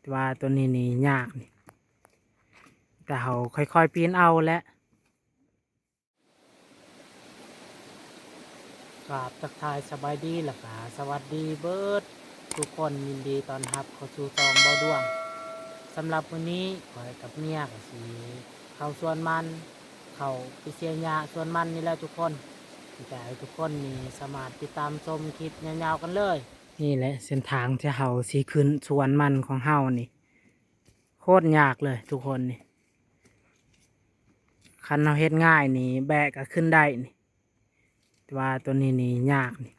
แต่ว่าตัวนี้นี่ยากนี่แต่เฮาค่อยๆปีนเอาแหละกราบทักทายสบายดีล่ะค่ะสวัสดีเบิดทุกคนยินดีต้อนรับเข้าสู่ช่องเบาดวงสำหรับวันนี้ข้อยกับเมียก็สิเข้าสวนมันเข้าไปเสียหญ้าสวนมันนี่แหละทุกคนแต่ให้ทุกคนนี่สามารถติดตามชมคลิปยาวๆกันเลยนี่แหละเส้นทางที่เฮาสิขึ้นสวนมันของเฮานี่โคตรยากเลยทุกคนนี่คันเฮาเฮ็ดง่ายนี่แบกก็ขึ้นได้นี่แต่ว่าตัวนี้นี่ยากนี่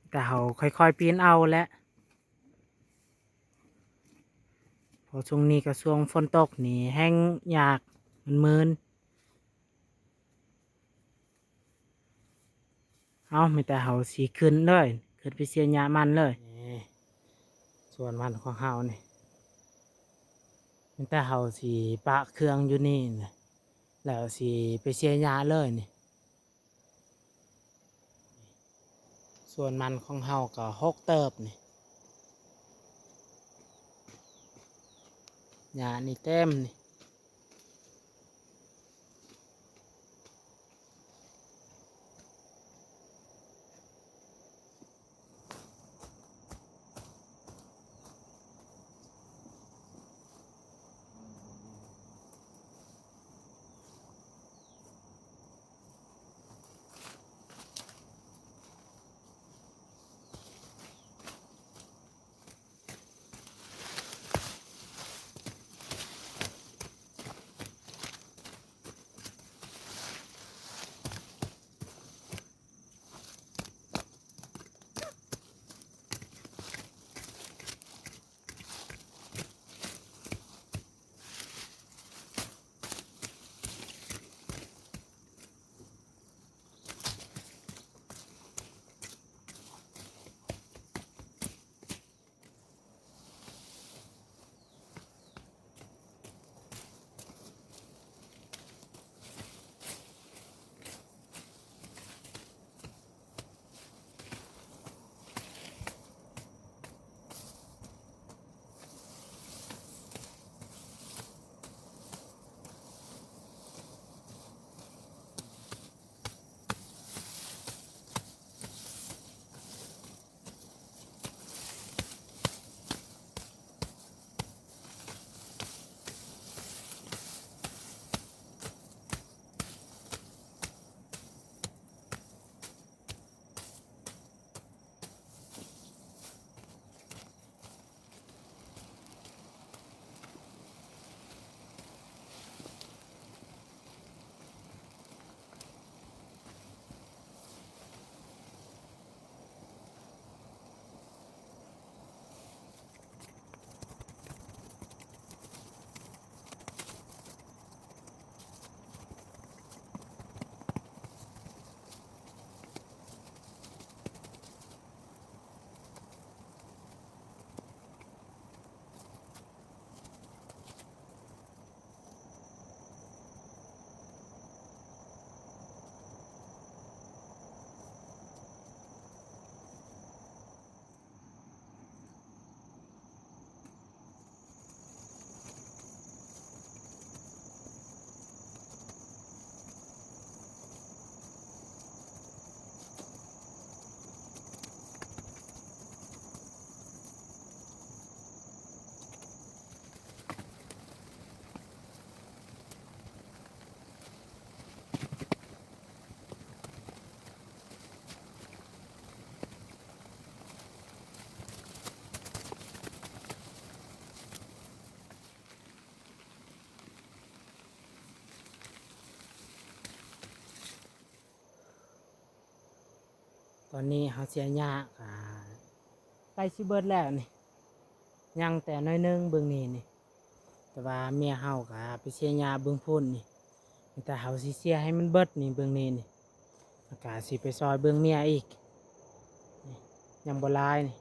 แต่เฮาค่อยๆปีนเอาแหละพอช่วงนี้ก็ช่วงฝนตกนี่แห้งยากมึนเอามีแต่เฮาสิขึ้นเลยขึ้นไปเสียหญ้ามันเลยนี่ส่วนมันของเฮานี่มีแต่เฮาสิปะเครื่องอยู่นี่นะแล้วสิไปเสียหญ้าเลยนี่ส่วนมันของเฮาก็6เติบนี่หญ้านี่เต็มนี่ตอนนี้เฮาเสียหญ้าใกล้สิเบิดแล้วนี่ยังแต่น้อยนึงเบิ่งนี่นี่แต่ว่าเมียเฮาก็ไปเสียหญ้าเบิ่งพุ่นนี่แต่เฮาสิเสียให้มันเบิดนี่เบิ่งนี่นี่แล้วก็สิไปซอยเบิ่งเมียอีกนี่ยังบ่หลายนี่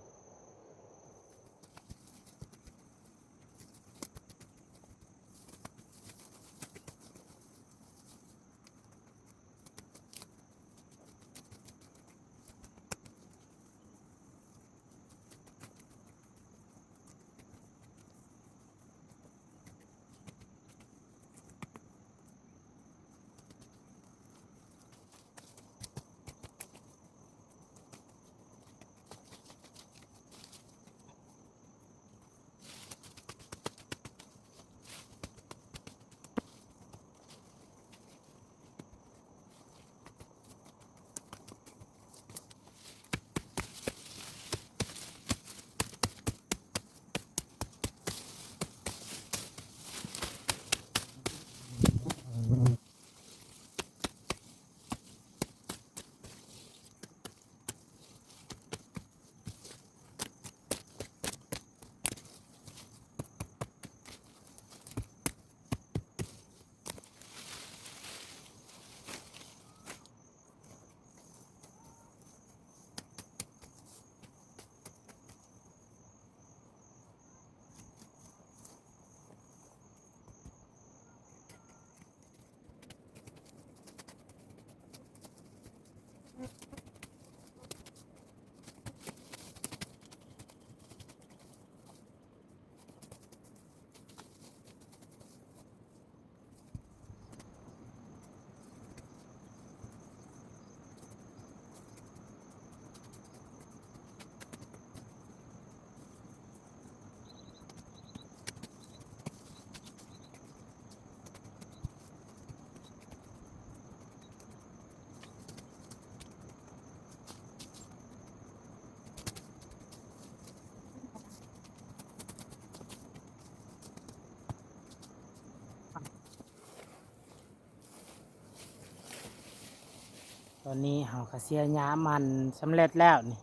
ตอนนี้เฮาก็เสียหญ้ามันสำเร็จแล้วนี่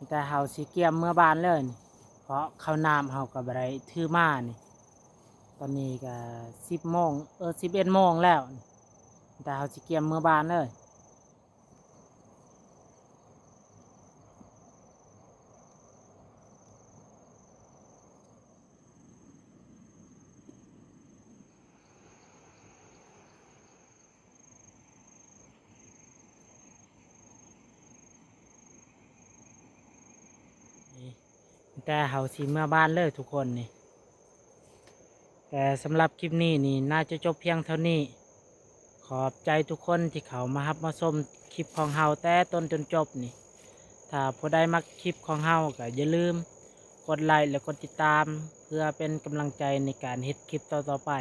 แต่เฮาสิเกี่ยมเมื่อบ้านเลยนี่เพราะข้าวน้ำเฮาก็บ่ได้ถือมานี่ตอนนี้ก็10 โมง11 โมงแล้วนี่แต่เฮาสิเกี่ยมเมื่อบ้านเลยนี่แต่เฮาสิเมื่อบ้านเลยทุกคนนี่แต่สำหรับคลิปนี้นี่น่าจะจบเพียงเท่านี้ขอบใจทุกคนที่เขามารับมาชมคลิปของเฮาแต่ต้นจนจบนี่ถ้าผู้ใดมักคลิปของเฮาก็อย่าลืมกดไลค์และกดติดตามเพื่อเป็นกำลังใจในการเฮ็ดคลิปต่อๆไป